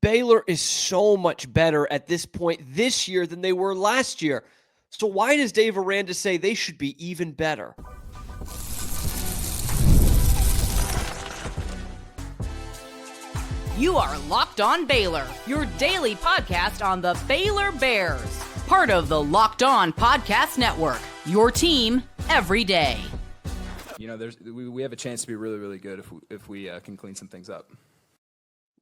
Baylor is so much better at this point this year than they were last year. So why does Dave Aranda say they should be even better? You are Locked On Baylor, your daily podcast on the Baylor Bears. Part of the Locked On Podcast Network, your team every day. You know, we have a chance to be really, really good if we can clean some things up.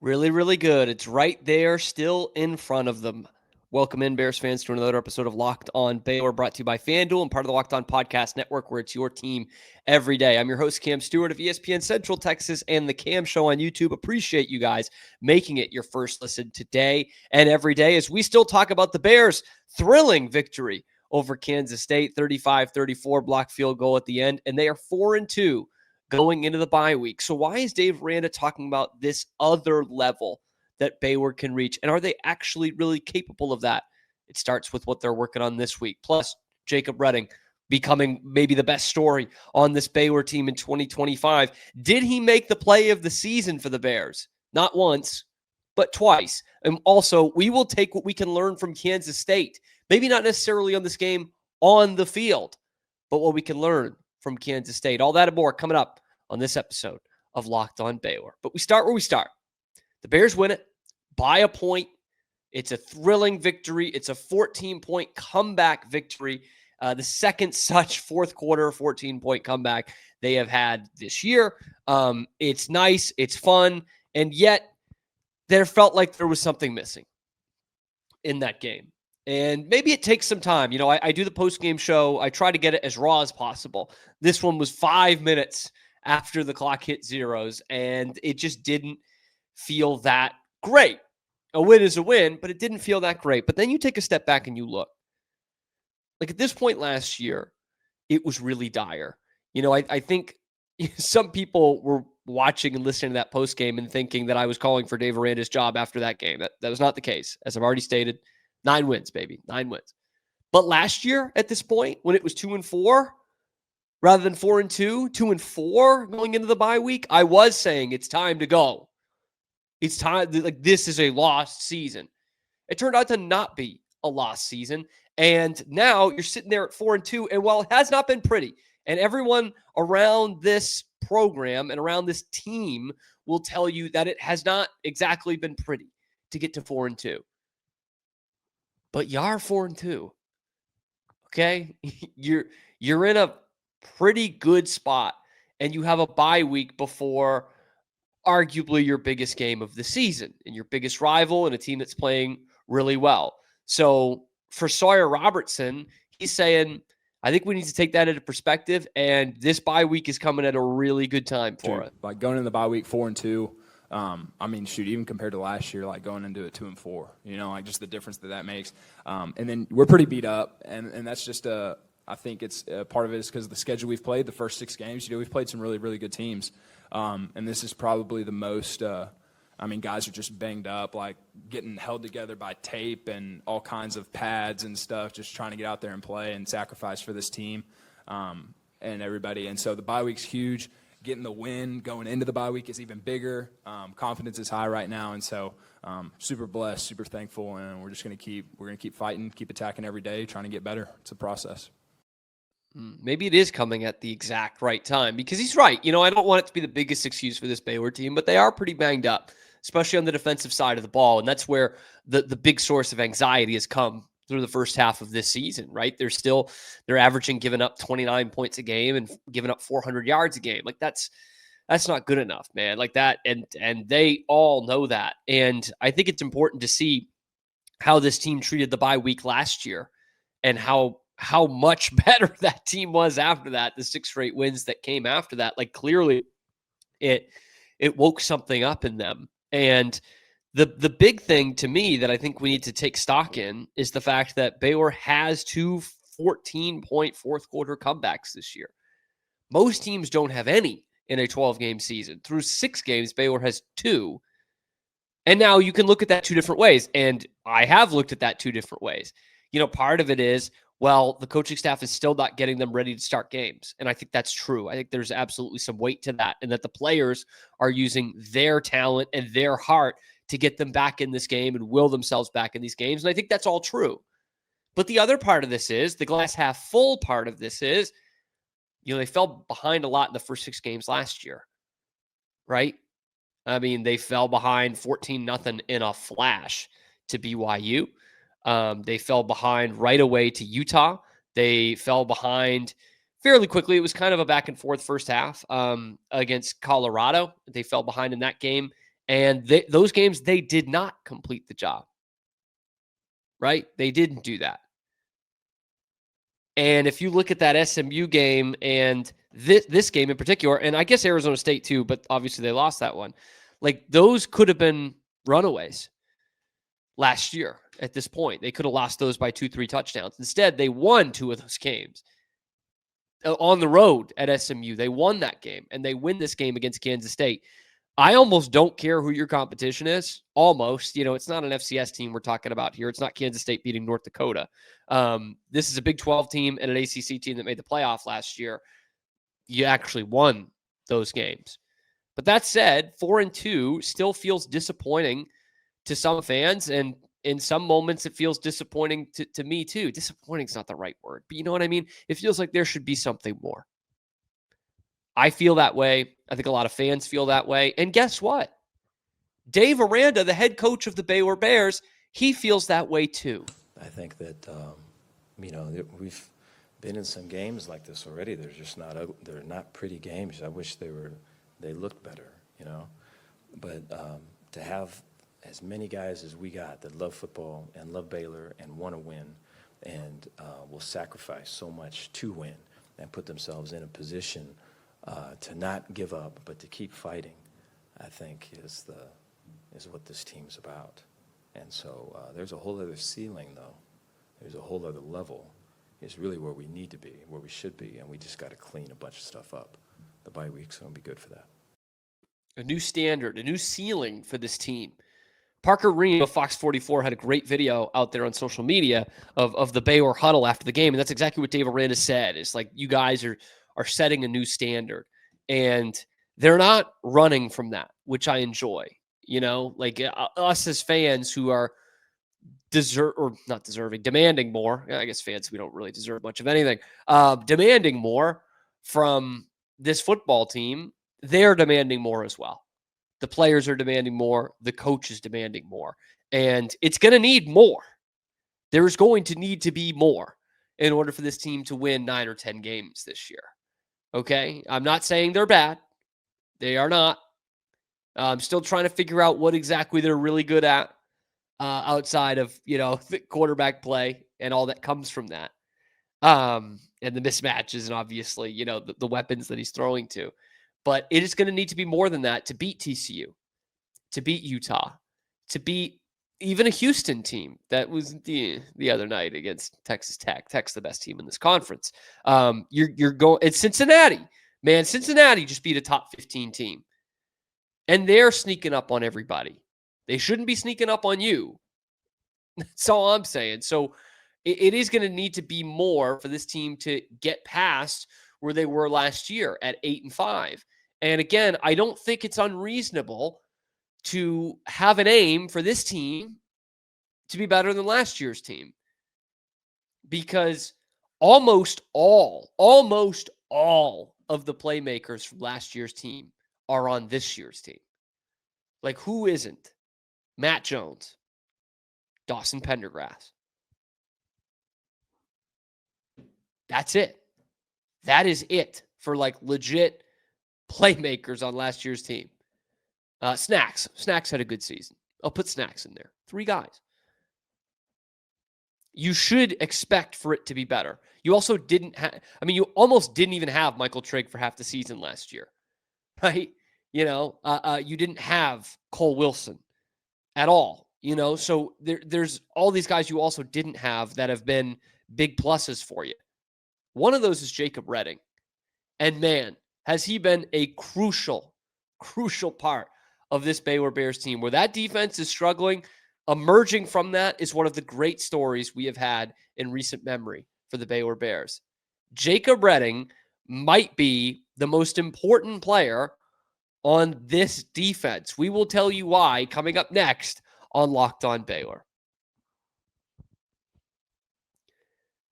Really, really good. It's right there, still in front of them. Welcome in, Bears fans, to another episode of Locked On Baylor, brought to you by FanDuel and part of the Locked On Podcast Network, where it's your team every day. I'm your host, Cam Stuart of ESPN Central Texas and the Cam Show on YouTube. Appreciate you guys making it your first listen today and every day as we still talk about the Bears' thrilling victory over Kansas State, 35-34 block field goal at the end, and they are 4-2 going into the bye week. So why is Dave Aranda talking about this other level that Baylor can reach? And are they actually really capable of that? It starts with what they're working on this week. Plus, Jacob Redding becoming maybe the best story on this Baylor team in 2025. Did he make the play of the season for the Bears? Not once, but twice. And also, we will take what we can learn from Kansas State. Maybe not necessarily on this game on the field, but what we can learn from Kansas State. All that and more coming up on this episode of Locked On Baylor. But we start where we start. The Bears win it by a point. It's a thrilling victory. It's a 14-point comeback victory. The second such fourth quarter 14-point comeback they have had this year. It's nice. It's fun. And yet there felt like there was something missing in that game. And maybe it takes some time. You know, I do the post-game show. I try to get it as raw as possible. This one was 5 minutes after the clock hit zeros, and it just didn't feel that great. A win is a win, but it didn't feel that great. But then you take a step back and you look. Like at this point last year, it was really dire. You know, I think some people were watching and listening to that postgame and thinking that I was calling for Dave Aranda's job after that game. That was not the case. As I've already stated, 9 wins, baby. 9 wins. But last year at this point, when it was 2-4, rather than 4-2, 2-4 going into the bye week, I was saying it's time to go. It's time, like this is a lost season. It turned out to not be a lost season. And now you're sitting there at 4-2. And while it has not been pretty, and everyone around this program and around this team will tell you that it has not exactly been pretty to get to 4-2. But you are 4-2. Okay? You're in a pretty good spot. And you have a bye week before arguably your biggest game of the season and your biggest rival and a team that's playing really well. So for Sawyer Robertson, he's saying, I think we need to take that into perspective, and this bye week is coming at a really good time for it. Like going into the bye week 4-2, I mean, shoot, even compared to last year, like going into it 2-4, you know, like just the difference that makes. And then we're pretty beat up, and that's just I think it's part of it is because of the schedule we've played, the first 6 games. You know, we've played some really, really good teams. And this is probably the most, I mean, guys are just banged up, like getting held together by tape and all kinds of pads and stuff, just trying to get out there and play and sacrifice for this team and everybody. And so the bye week's huge. Getting the win going into the bye week is even bigger. Confidence is high right now. And so super blessed, super thankful. And we're going to keep fighting, keep attacking every day, trying to get better. It's a process. Maybe it is coming at the exact right time because he's right. You know, I don't want it to be the biggest excuse for this Baylor team, but they are pretty banged up, especially on the defensive side of the ball. And that's where the big source of anxiety has come through the first half of this season, right? They're averaging giving up 29 points a game and giving up 400 yards a game. Like that's not good enough, man. Like that. And they all know that. And I think it's important to see how this team treated the bye week last year and how much better that team was after that, the 6 straight wins that came after that. Like clearly it woke something up in them. And the big thing to me that I think we need to take stock in is the fact that Baylor has 2 14-point fourth quarter comebacks this year. Most teams don't have any in a 12-game season. Through 6 games, Baylor has 2. And now you can look at that 2 different ways. And I have looked at that 2 different ways. You know, part of it is, well, the coaching staff is still not getting them ready to start games. And I think that's true. I think there's absolutely some weight to that, and that the players are using their talent and their heart to get them back in this game and will themselves back in these games. And I think that's all true. But the other part of this is, the glass half full part of this is, they fell behind a lot in the first 6 games last year, right? I mean, they fell behind 14-0 in a flash to BYU. They fell behind right away to Utah. They fell behind fairly quickly. It was kind of a back and forth first half against Colorado. They fell behind in that game. And those games, they did not complete the job, right? They didn't do that. And if you look at that SMU game and this game in particular, and I guess Arizona State too, but obviously they lost that one. Like, those could have been runaways last year at this point. They could have lost those by 2-3 touchdowns. Instead, they won 2 of those games on the road at SMU. They won that game, and they win this game against Kansas State. I almost don't care who your competition is. Almost. It's not an FCS team we're talking about here. It's not Kansas State beating North Dakota. This is a Big 12 team and an ACC team that made the playoff last year. You actually won those games. But that said, 4-2 still feels disappointing to some fans, and in some moments it feels disappointing to me too. Disappointing is not the right word, but you know what I mean? It feels like there should be something more. I feel that way. I think a lot of fans feel that way. And guess what? Dave Aranda, the head coach of the Baylor Bears, he feels that way too. I think that, we've been in some games like this already. They're not pretty games. I wish they looked better, But to have as many guys as we got that love football and love Baylor and want to win and will sacrifice so much to win and put themselves in a position to not give up, but to keep fighting, I think is what this team's about. And so there's a whole other ceiling, though. There's a whole other level. It's really where we need to be, where we should be, and we just got to clean a bunch of stuff up. The bye week's going to be good for that. A new standard, a new ceiling for this team. Parker Ream of Fox 44 had a great video out there on social media of the Baylor huddle after the game, and that's exactly what Dave Aranda said. It's like, you guys are setting a new standard, and they're not running from that, which I enjoy. Like us as fans who are demanding more. I guess fans, we don't really deserve much of anything. Demanding more from this football team, they're demanding more as well. The players are demanding more. The coach is demanding more. And it's going to need more. There's going to need to be more in order for this team to win 9 or 10 games this year. Okay? I'm not saying they're bad. They are not. I'm still trying to figure out what exactly they're really good at outside of, the quarterback play and all that comes from that. And the mismatches and obviously, the weapons that he's throwing to. But it is going to need to be more than that to beat TCU, to beat Utah, to beat even a Houston team that was the other night against Texas Tech. Tech's the best team in this conference. You're going. It's Cincinnati, man. Cincinnati just beat a top 15 team, and they're sneaking up on everybody. They shouldn't be sneaking up on you. That's all I'm saying. So it is going to need to be more for this team to get past where they were last year at 8-5. And again, I don't think it's unreasonable to have an aim for this team to be better than last year's team, because almost all of the playmakers from last year's team are on this year's team. Like, who isn't? Matt Jones, Dawson Pendergrass. That's it. That is it for like legit playmakers on last year's team. Snacks had a good season. I'll put Snacks in there. 3 guys. You should expect for it to be better. You also you almost didn't even have Michael Trigg for half the season last year, right? You didn't have Cole Wilson at all, so there's all these guys you also didn't have that have been big pluses for you. One of those is Jacob Redding. And man, has he been a crucial part of this Baylor Bears team. Where that defense is struggling, emerging from that is one of the great stories we have had in recent memory for the Baylor Bears. Jacob Redding might be the most important player on this defense. We will tell you why coming up next on Locked On Baylor.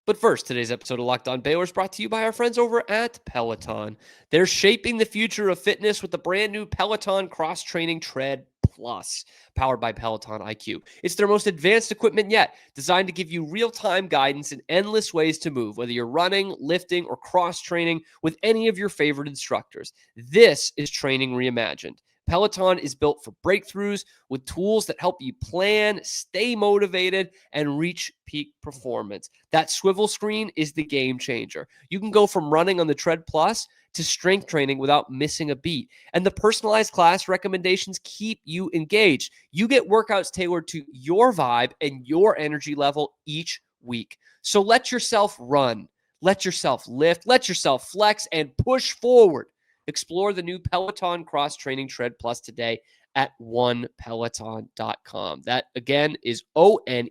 But first, today's episode of Locked On Baylor is brought to you by our friends over at Peloton. They're shaping the future of fitness with the brand new Peloton Cross Training Tread Plus, powered by Peloton IQ. It's their most advanced equipment yet, designed to give you real-time guidance and endless ways to move, whether you're running, lifting, or cross-training with any of your favorite instructors. This is training reimagined. Peloton is built for breakthroughs with tools that help you plan, stay motivated, and reach peak performance. That swivel screen is the game changer. You can go from running on the Tread Plus to strength training without missing a beat. And the personalized class recommendations keep you engaged. You get workouts tailored to your vibe and your energy level each week. So let yourself run, let yourself lift, let yourself flex, and push forward. Explore the new Peloton Cross Training Tread Plus today at onepeloton.com. That, again, is ONE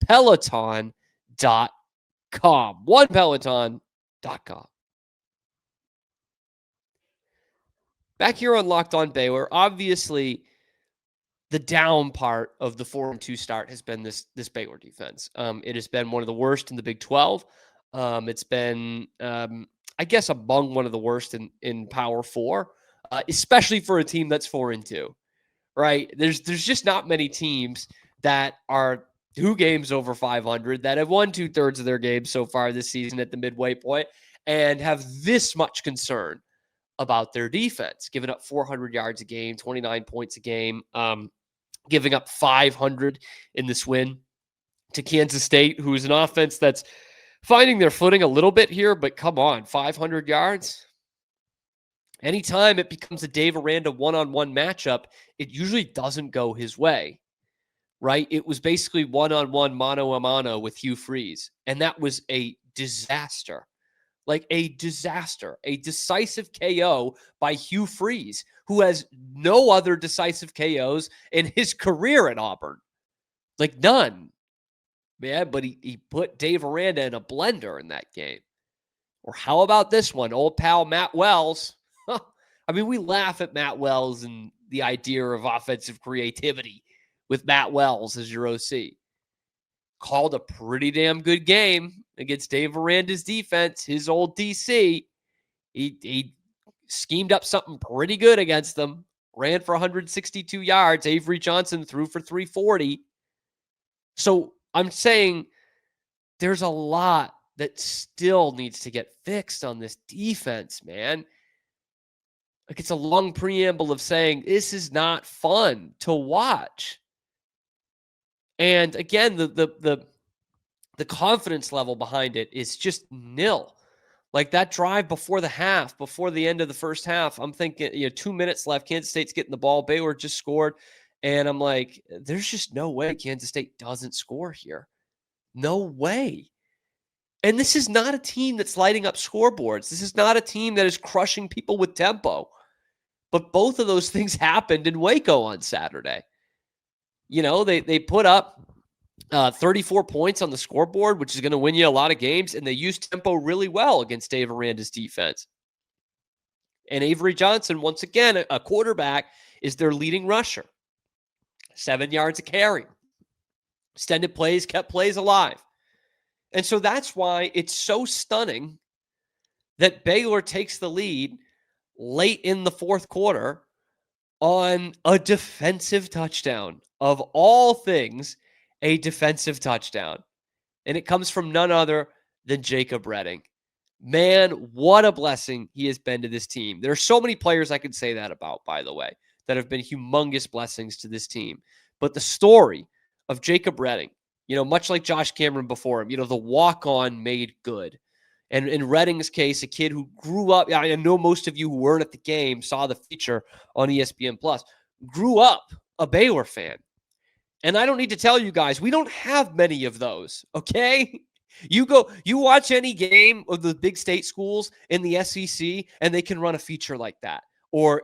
Peloton.com. onepeloton.com. Back here on Locked On Baylor, obviously the down part of the 4-2 start has been this Baylor defense. It has been one of the worst in the Big 12. It's been, I guess, among one of the worst in Power 4, especially for a team that's 4-2, right? There's just not many teams that are 2 games over 500 that have won 2/3 of their games so far this season at the midway point and have this much concern about their defense, giving up 400 yards a game, 29 points a game, giving up 500 in this win to Kansas State, who's an offense that's finding their footing a little bit here, but come on, 500 yards? Anytime it becomes a Dave Aranda one-on-one matchup, it usually doesn't go his way, right? It was basically one-on-one mano-a-mano with Hugh Freeze, and that was a disaster. Like a disaster, a decisive KO by Hugh Freeze, who has no other decisive KOs in his career at Auburn. Like none. Man, but he put Dave Aranda in a blender in that game. Or how about this one? Old pal Matt Wells. I mean, we laugh at Matt Wells and the idea of offensive creativity with Matt Wells as your OC. Called a pretty damn good game against Dave Aranda's defense, his old DC. He schemed up something pretty good against them. Ran for 162 yards. Avery Johnson threw for 340. So I'm saying there's a lot that still needs to get fixed on this defense, man. Like, it's a long preamble of saying this is not fun to watch. And again, the confidence level behind it is just nil. Like that drive before the half, before the end of the first half, I'm thinking, 2 minutes left. Kansas State's getting the ball. Baylor just scored. And I'm like, there's just no way Kansas State doesn't score here. No way. And this is not a team that's lighting up scoreboards. This is not a team that is crushing people with tempo. But both of those things happened in Waco on Saturday. They put up 34 points on the scoreboard, which is going to win you a lot of games, and they used tempo really well against Dave Aranda's defense. And Avery Johnson, once again, a quarterback, is their leading rusher. 7 yards a carry. Extended plays, kept plays alive. And so that's why it's so stunning that Baylor takes the lead late in the fourth quarter on a defensive touchdown. Of all things, a defensive touchdown. And it comes from none other than Jacob Redding. Man, what a blessing he has been to this team. There are so many players I could say that about, by the way, that have been humongous blessings to this team. But the story of Jacob Redding, much like Josh Cameron before him, the walk-on made good. And in Redding's case, a kid who grew up, I know most of you who weren't at the game saw the feature on ESPN+, grew up a Baylor fan. And I don't need to tell you guys, we don't have many of those, okay? You watch any game of the big state schools in the SEC, and they can run a feature like that. Or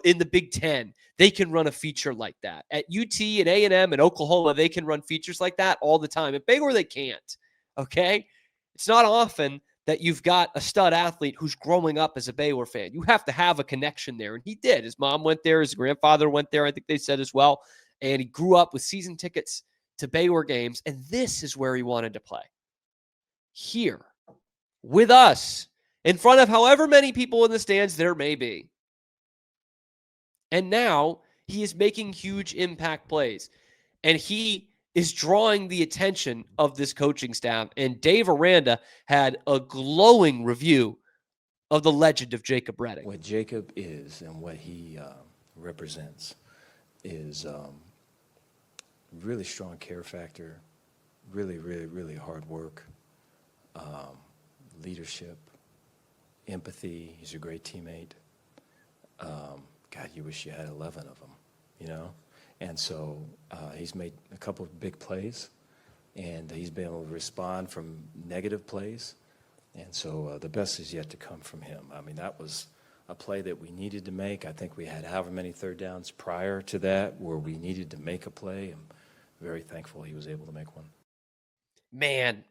in the Big Ten, they can run a feature like that. At UT and A&M and Oklahoma, they can run features like that all the time. At Baylor, they can't, okay? It's not often that you've got a stud athlete who's growing up as a Baylor fan. You have to have a connection there. And he did. His mom went there. His grandfather went there, I think they said as well. And he grew up with season tickets to Baylor games. And this is where he wanted to play. Here, with us, in front of however many people in the stands there may be. And now he is making huge impact plays. And he is drawing the attention of this coaching staff. And Dave Aranda had a glowing review of the legend of Jacob Redding. What Jacob is and what he represents is really strong care factor, really, really, really hard work, leadership, empathy. He's a great teammate. God, you wish you had 11 of them, you know? And so he's made a couple of big plays, and he's been able to respond from negative plays. And so the best is yet to come from him. I mean, that was a play that we needed to make. I think we had however many third downs prior to that where we needed to make a play. I'm very thankful he was able to make one. Man,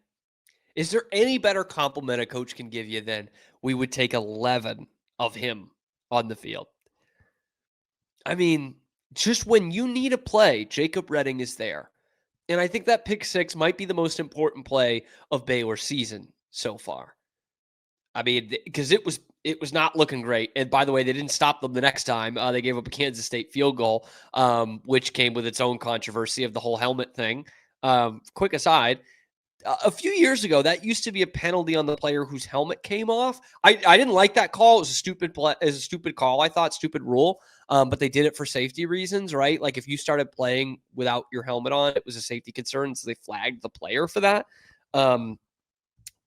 is there any better compliment a coach can give you than we would take 11 of him on the field? I mean, just when you need a play, Jacob Redding is there. And I think that pick six might be the most important play of Baylor's season so far. I mean, because it was not looking great. And by the way, they didn't stop them the next time. They gave up a Kansas State field goal, which came with its own controversy of the whole helmet thing. Quick aside, a few years ago, that used to be a penalty on the player whose helmet came off. I didn't like that call. It was a stupid play. It was a stupid call. I thought stupid rule. But they did it for safety reasons, right? Like if you started playing without your helmet on, it was a safety concern. So they flagged the player for that.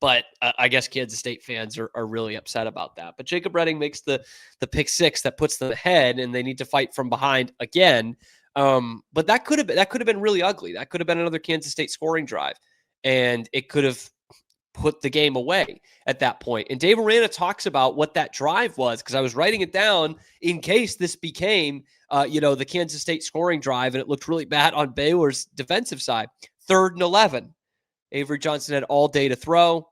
But I guess Kansas State fans are really upset about that. But Jacob Redding makes the pick six that puts them ahead, and they need to fight from behind again. But that could have been really ugly. That could have been another Kansas State scoring drive, and it could have put the game away at that point. And Dave Aranda talks about what that drive was, because I was writing it down in case this became, the Kansas State scoring drive, and it looked really bad on Baylor's defensive side. 3rd and 11. Avery Johnson had all day to throw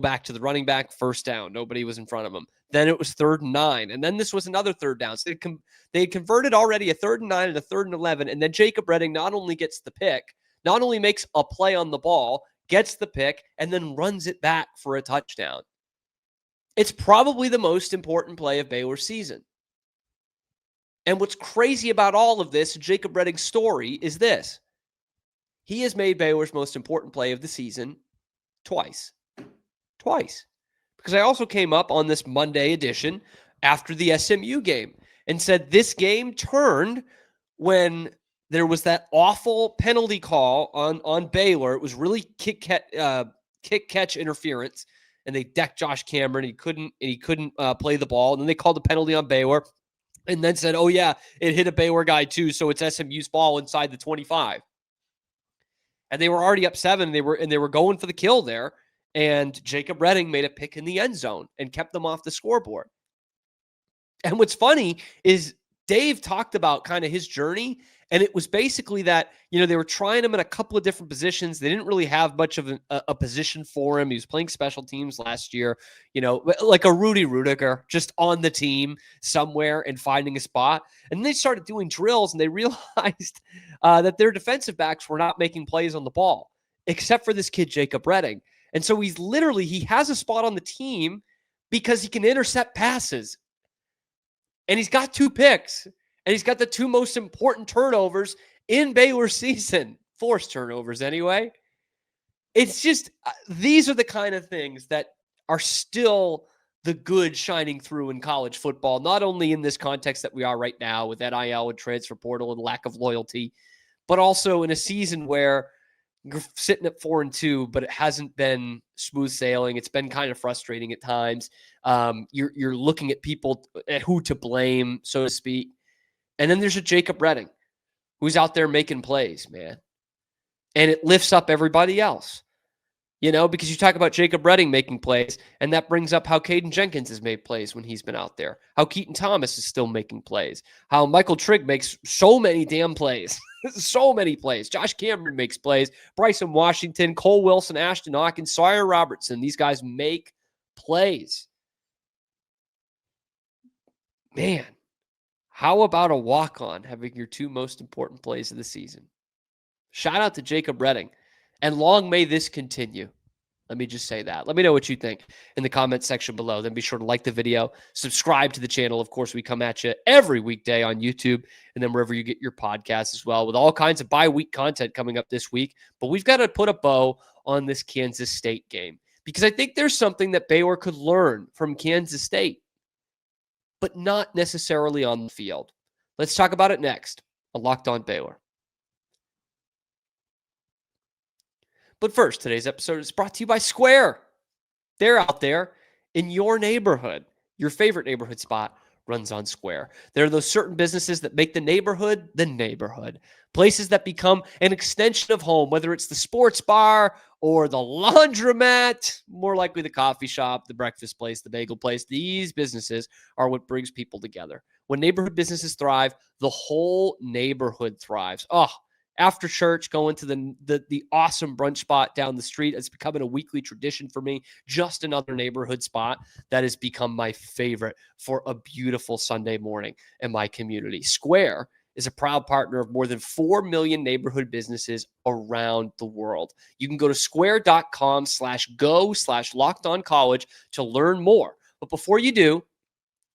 back to the running back, first down. Nobody was in front of him. Then it was 3rd and 9. And then this was another third down. So they had converted already a 3rd and 9 and a 3rd and 11. And then Jacob Redding not only gets the pick, not only makes a play on the ball, gets the pick, and then runs it back for a touchdown. It's probably the most important play of Baylor's season. And what's crazy about all of this, Jacob Redding's story, is this. He has made Baylor's most important play of the season twice. Because I also came up on this Monday edition after the SMU game and said this game turned when there was that awful penalty call on Baylor. It was really kick catch interference, and they decked Josh Cameron. He couldn't play the ball, and then they called the penalty on Baylor, and then said, "Oh yeah, it hit a Baylor guy too, so it's SMU's ball inside the 25." And they were already up 7. They were going for the kill there, and Jacob Redding made a pick in the end zone and kept them off the scoreboard. And what's funny is Dave talked about kind of his journey. And it was basically that, they were trying him in a couple of different positions. They didn't really have much of a position for him. He was playing special teams last year, like a Rudy Rudiger, just on the team somewhere and finding a spot. And they started doing drills, and they realized that their defensive backs were not making plays on the ball, except for this kid, Jacob Redding. And so he has a spot on the team because he can intercept passes. And he's got 2 picks. And he's got the 2 most important turnovers in Baylor's season. Forced turnovers, anyway. It's just, these are the kind of things that are still the good shining through in college football, not only in this context that we are right now with NIL and transfer portal and lack of loyalty, but also in a season where you're sitting at 4-2, but it hasn't been smooth sailing. It's been kind of frustrating at times. You're looking at people at who to blame, so to speak. And then there's a Jacob Redding who's out there making plays, man. And it lifts up everybody else, because you talk about Jacob Redding making plays, and that brings up how Caden Jenkins has made plays when he's been out there, how Keaton Thomas is still making plays, how Michael Trigg makes so many damn plays, so many plays. Josh Cameron makes plays, Bryson Washington, Cole Wilson, Ashton Hawkins, Sawyer Robertson. These guys make plays. Man, how about a walk-on having your 2 most important plays of the season? Shout out to Jacob Redding, and long may this continue. Let me just say that. Let me know what you think in the comments section below. Then be sure to like the video, subscribe to the channel. Of course, we come at you every weekday on YouTube and then wherever you get your podcasts as well, with all kinds of bye-week content coming up this week. But we've got to put a bow on this Kansas State game because I think there's something that Baylor could learn from Kansas State, but not necessarily on the field. Let's talk about it next on Locked On Baylor. But first, today's episode is brought to you by Square. They're out there in your neighborhood. Your favorite neighborhood spot runs on Square. There are those certain businesses that make the neighborhood. Places that become an extension of home, whether it's the sports bar or the laundromat, more likely the coffee shop, the breakfast place, the bagel place. These businesses are what brings people together. When neighborhood businesses thrive, the whole neighborhood thrives. After church, going to the awesome brunch spot down the street. It's becoming a weekly tradition for me. Just another neighborhood spot that has become my favorite for a beautiful Sunday morning in my community. Square is a proud partner of more than 4 million neighborhood businesses around the world. You can go to square.com/go/lockedoncollege to learn more. But before you do,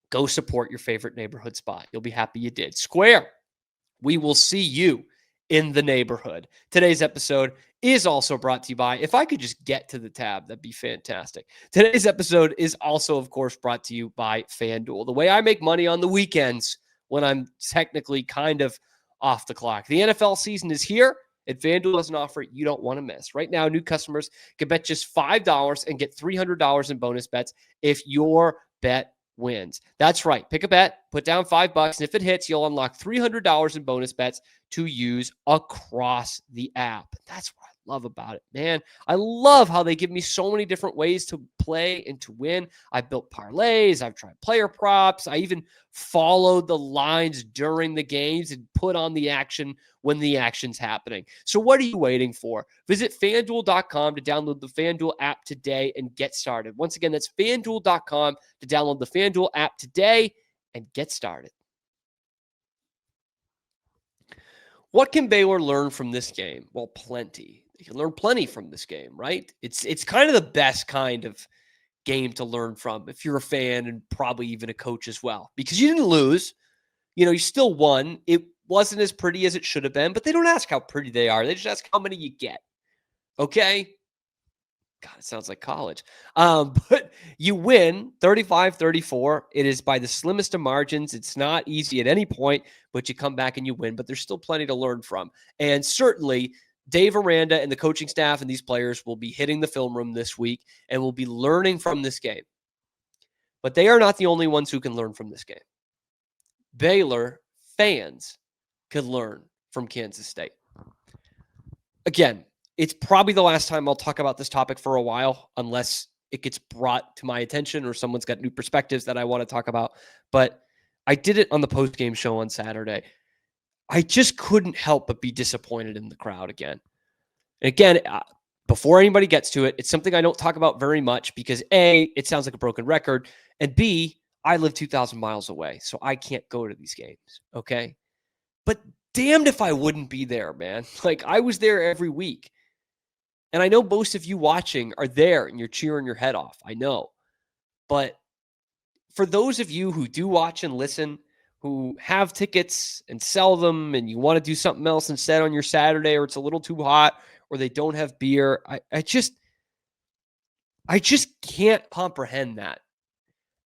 go support your favorite neighborhood spot. You'll be happy you did. Square, we will see you in the neighborhood. Today's episode is also brought to you by, if I could just get to the tab, that'd be fantastic. Today's episode is also, of course, brought to you by FanDuel. The way I make money on the weekends when I'm technically kind of off the clock. The NFL season is here, and FanDuel has an offer you don't want to miss. Right now, new customers can bet just $5 and get $300 in bonus bets if your bet wins. That's right. Pick a bet, put down $5, and if it hits, you'll unlock $300 in bonus bets to use across the app. That's what I love about it, man. I love how they give me so many different ways to play and to win. I've built parlays. I've tried player props. I even followed the lines during the games and put on the action when the action's happening. So what are you waiting for? Visit FanDuel.com to download the FanDuel app today and get started. Once again, that's FanDuel.com to download the FanDuel app today and get started. What can Baylor learn from this game? Well, plenty. They can learn plenty from this game, right? It's kind of the best kind of game to learn from if you're a fan and probably even a coach as well, because you didn't lose. You still won. It wasn't as pretty as it should have been, but they don't ask how pretty they are. They just ask how many you get. Okay? God, it sounds like college. But you win 35-34. It is by the slimmest of margins. It's not easy at any point, but you come back and you win. But there's still plenty to learn from. And certainly, Dave Aranda and the coaching staff and these players will be hitting the film room this week and will be learning from this game. But they are not the only ones who can learn from this game. Baylor fans could learn from Kansas State. Again, it's probably the last time I'll talk about this topic for a while, unless it gets brought to my attention or someone's got new perspectives that I want to talk about. But I did it on the post-game show on Saturday. I just couldn't help but be disappointed in the crowd again. And again, before anybody gets to it, it's something I don't talk about very much because A, it sounds like a broken record, and B, I live 2,000 miles away, so I can't go to these games, okay? But damned if I wouldn't be there, man. Like, I was there every week. And I know most of you watching are there and you're cheering your head off. I know. But for those of you who do watch and listen, who have tickets and sell them, and you want to do something else instead on your Saturday, or it's a little too hot, or they don't have beer, I just can't comprehend that.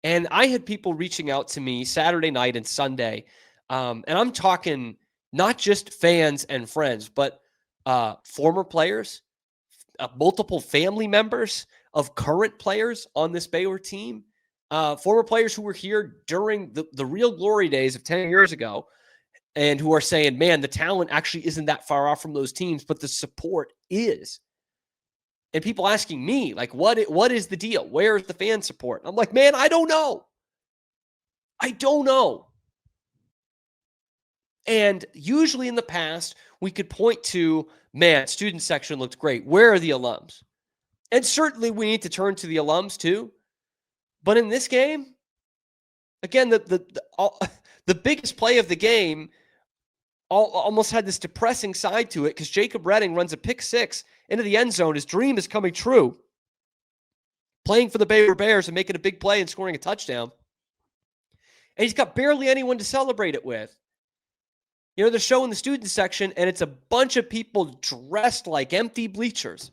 And I had people reaching out to me Saturday night and Sunday, and I'm talking not just fans and friends, but former players, multiple family members of current players on this Baylor team, former players who were here during the real glory days of 10 years ago, and who are saying, man, the talent actually isn't that far off from those teams, but the support is. And people asking me, like, what is the deal? Where is the fan support? I'm like, man, I don't know. I don't know. And usually in the past, we could point to, man, student section looked great. Where are the alums? And certainly we need to turn to the alums too. But in this game, again, the biggest play of the game almost had this depressing side to it because Jacob Redding runs a pick six into the end zone. His dream is coming true. Playing for the Baylor Bears and making a big play and scoring a touchdown. And he's got barely anyone to celebrate it with. You know, they're showing the student section, and it's a bunch of people dressed like empty bleachers.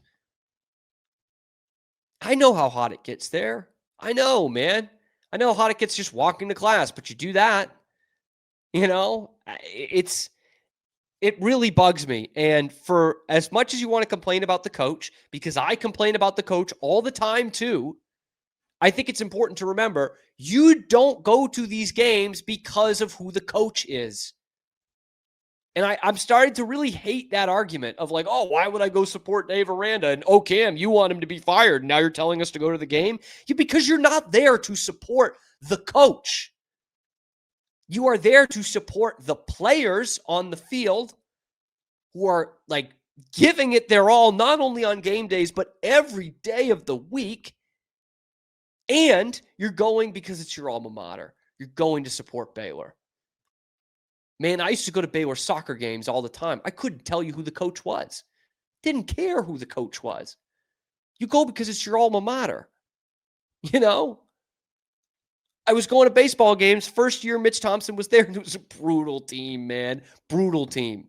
I know how hot it gets there. I know, man. I know how hot it gets just walking to class, but you do that. You know, it really bugs me. And for as much as you want to complain about the coach, because I complain about the coach all the time too, I think it's important to remember you don't go to these games because of who the coach is. And I'm starting to really hate that argument of like, oh, why would I go support Dave Aranda? And oh, Cam, you want him to be fired. And now you're telling us to go to the game? Because you're not there to support the coach. You are there to support the players on the field who are like giving it their all, not only on game days, but every day of the week. And you're going because it's your alma mater. You're going to support Baylor. Man, I used to go to Baylor soccer games all the time. I couldn't tell you who the coach was. Didn't care who the coach was. You go because it's your alma mater. You know? I was going to baseball games. First year Mitch Thompson was there, and it was a brutal team, man. Brutal team.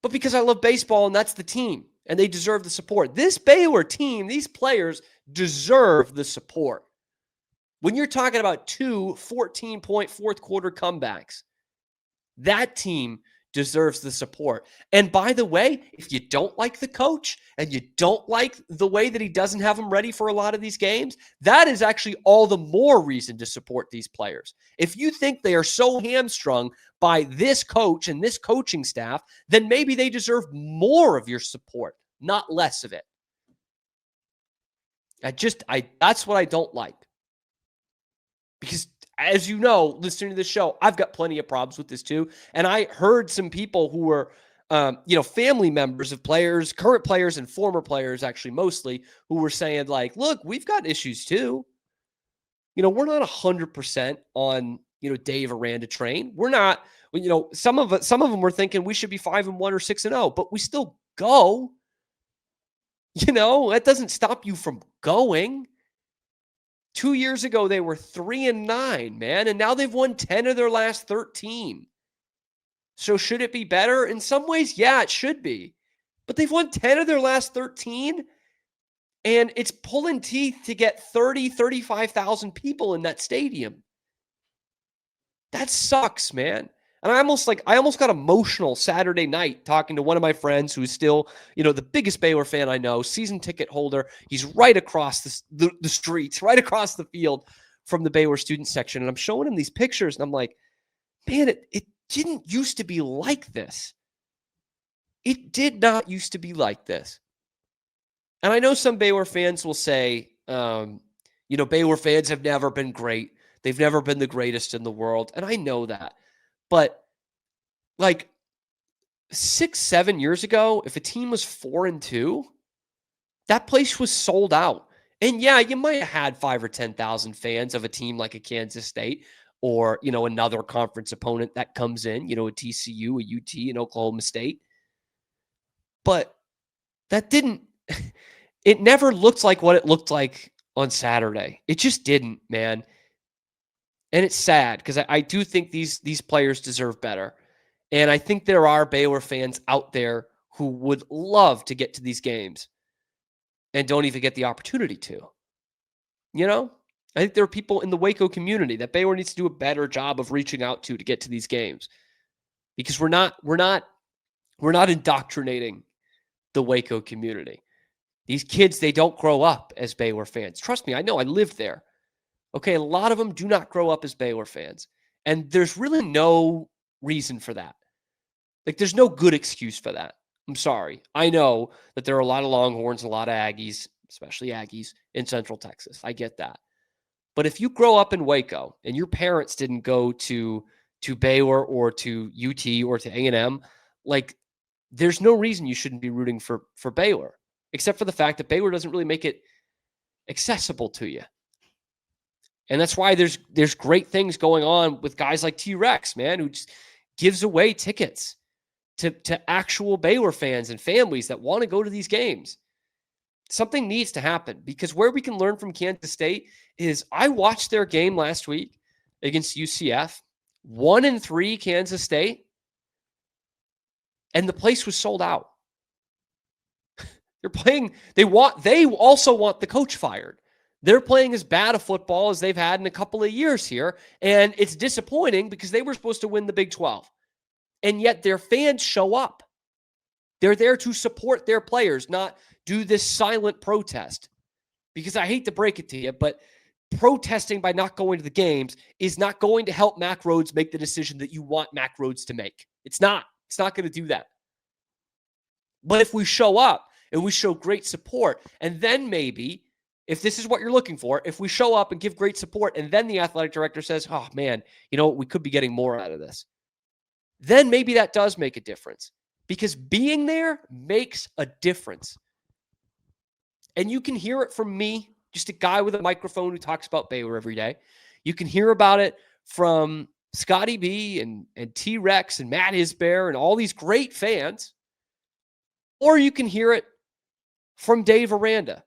But because I love baseball, and that's the team, and they deserve the support. This Baylor team, these players deserve the support. When you're talking about 2 14-point fourth quarter comebacks, that team deserves the support. And by the way, if you don't like the coach and you don't like the way that he doesn't have them ready for a lot of these games, that is actually all the more reason to support these players. If you think they are so hamstrung by this coach and this coaching staff, then maybe they deserve more of your support, not less of it. That's what I don't like. Because as you know, listening to this show, I've got plenty of problems with this too. And I heard some people who were, family members of players, current players and former players, actually mostly, who were saying like, look, we've got issues too. We're not 100% on, Dave Aranda train. We're not, some of them were thinking we should be 5-1 or 6-0, but we still go. That doesn't stop you from going. 2 years ago, they were 3-9, man, and now they've won 10 of their last 13. So should it be better? In some ways, yeah, it should be. But they've won 10 of their last 13, and it's pulling teeth to get 35,000 people in that stadium. That sucks, man. And I almost got emotional Saturday night talking to one of my friends who's still, the biggest Baylor fan I know, season ticket holder. He's right across the streets, right across the field from the Baylor student section. And I'm showing him these pictures, and I'm like, man, it didn't used to be like this. It did not used to be like this. And I know some Baylor fans will say, Baylor fans have never been great. They've never been the greatest in the world. And I know that. But like 6-7 years ago, if a team was 4-2, that place was sold out. And yeah, you might have had 5,000 or 10,000 fans of a team like a Kansas State or, another conference opponent that comes in, a TCU, a UT, an Oklahoma State. But that it never looked like what it looked like on Saturday. It just didn't, man. And it's sad because I do think these players deserve better. And I think there are Baylor fans out there who would love to get to these games and don't even get the opportunity to. I think there are people in the Waco community that Baylor needs to do a better job of reaching out to get to these games. Because we're not indoctrinating the Waco community. These kids, they don't grow up as Baylor fans. Trust me, I know, I lived there. Okay, a lot of them do not grow up as Baylor fans. And there's really no reason for that. Like, there's no good excuse for that. I'm sorry. I know that there are a lot of Longhorns and a lot of Aggies, especially Aggies, in Central Texas. I get that. But if you grow up in Waco and your parents didn't go to Baylor or to UT or to A&M, like, there's no reason you shouldn't be rooting for Baylor, except for the fact that Baylor doesn't really make it accessible to you. And that's why there's great things going on with guys like T-Rex, man, who just gives away tickets to actual Baylor fans and families that want to go to these games. Something needs to happen, because where we can learn from Kansas State is I watched their game last week against UCF, 1-3 Kansas State, and the place was sold out. They're playing, they also want the coach fired. They're playing as bad a football as they've had in a couple of years here, and it's disappointing because they were supposed to win the Big 12. And yet their fans show up. They're there to support their players, not do this silent protest. Because I hate to break it to you, but protesting by not going to the games is not going to help Mack Rhoades make the decision that you want Mack Rhoades to make. It's not. It's not going to do that. But if we show up and we show great support, and then maybe, if this is what you're looking for, if we show up and give great support, and then the athletic director says, oh man, we could be getting more out of this, then maybe that does make a difference, because being there makes a difference. And you can hear it from me, just a guy with a microphone who talks about Baylor every day. You can hear about it from Scotty B and T-Rex and Matt Isbear and all these great fans. Or you can hear it from Dave Aranda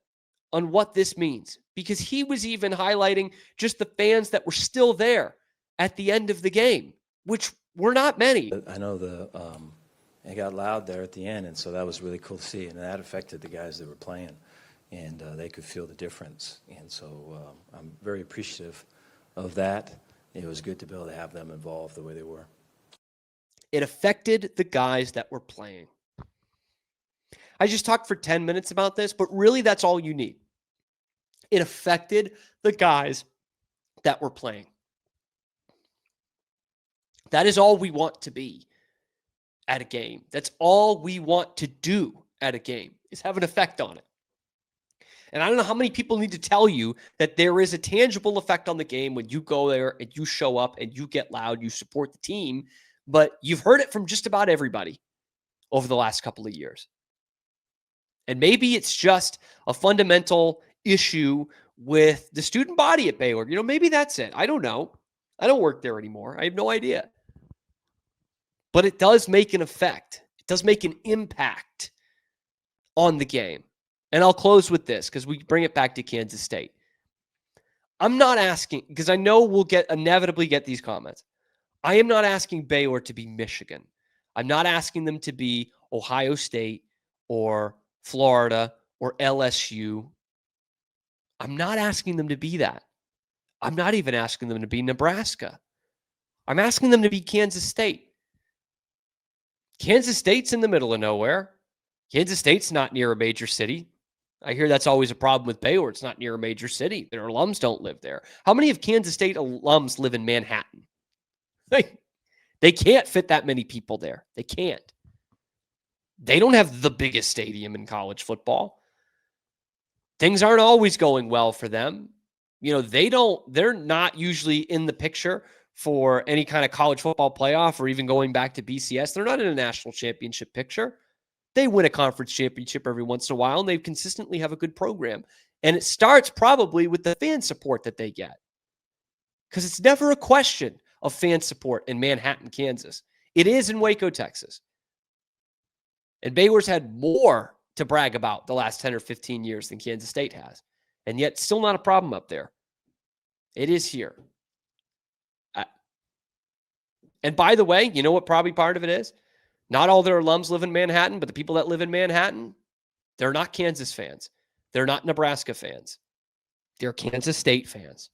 on what this means, because he was even highlighting just the fans that were still there at the end of the game, which were not many. I know it got loud there at the end, and so that was really cool to see, and that affected the guys that were playing, and they could feel the difference. And so I'm very appreciative of that. It was good to be able to have them involved the way they were. It affected the guys that were playing. I just talked for 10 minutes about this, but really that's all you need. It affected the guys that were playing. That is all we want to be at a game. That's all we want to do at a game, is have an effect on it. And I don't know how many people need to tell you that there is a tangible effect on the game when you go there and you show up and you get loud, you support the team, but you've heard it from just about everybody over the last couple of years. And maybe it's just a fundamental issue with the student body at Baylor. Maybe that's it. I don't know. I don't work there anymore. I have no idea. But it does make an effect. It does make an impact on the game. And I'll close with this, because we bring it back to Kansas State. I'm not asking, because I know we'll inevitably get these comments. I am not asking Baylor to be Michigan. I'm not asking them to be Ohio State or Florida or LSU. I'm not asking them to be that. I'm not even asking them to be Nebraska. I'm asking them to be Kansas State. Kansas State's in the middle of nowhere. Kansas State's not near a major city. I hear that's always a problem with Baylor. It's not near a major city. Their alums don't live there. How many of Kansas State alums live in Manhattan? They can't fit that many people there. They can't. They don't have the biggest stadium in college football. Things aren't always going well for them. They're not usually in the picture for any kind of college football playoff or even going back to BCS. They're not in a national championship picture. They win a conference championship every once in a while, and they consistently have a good program. And it starts probably with the fan support that they get, because it's never a question of fan support in Manhattan, Kansas. It is in Waco, Texas. And Baylor's had more to brag about the last 10 or 15 years than Kansas State has. And yet still not a problem up there. It is here. And by the way, you know what probably part of it is? Not all their alums live in Manhattan, but the people that live in Manhattan, they're not Kansas fans. They're not Nebraska fans. They're Kansas State fans.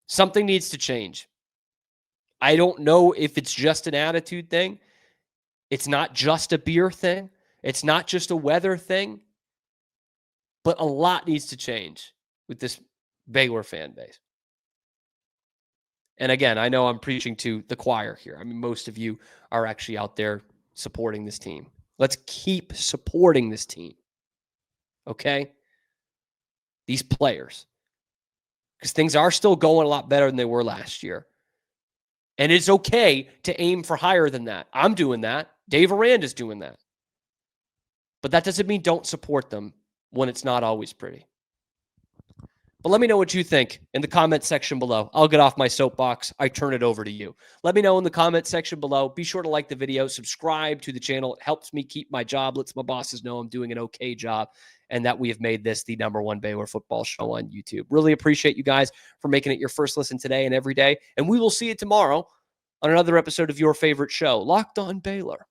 Something needs to change. I don't know if it's just an attitude thing. It's not just a beer thing. It's not just a weather thing. But a lot needs to change with this Baylor fan base. And again, I know I'm preaching to the choir here. I mean, most of you are actually out there supporting this team. Let's keep supporting this team. Okay? These players. Because things are still going a lot better than they were last year. And it's okay to aim for higher than that. I'm doing that. Dave Aranda's doing that. But that doesn't mean don't support them when it's not always pretty. But let me know what you think in the comment section below. I'll get off my soapbox. I turn it over to you. Let me know in the comment section below. Be sure to like the video, subscribe to the channel. It helps me keep my job, lets my bosses know I'm doing an okay job, and that we have made this the #1 Baylor football show on YouTube. Really appreciate you guys for making it your first listen today and every day. And we will see you tomorrow on another episode of your favorite show, Locked On Baylor.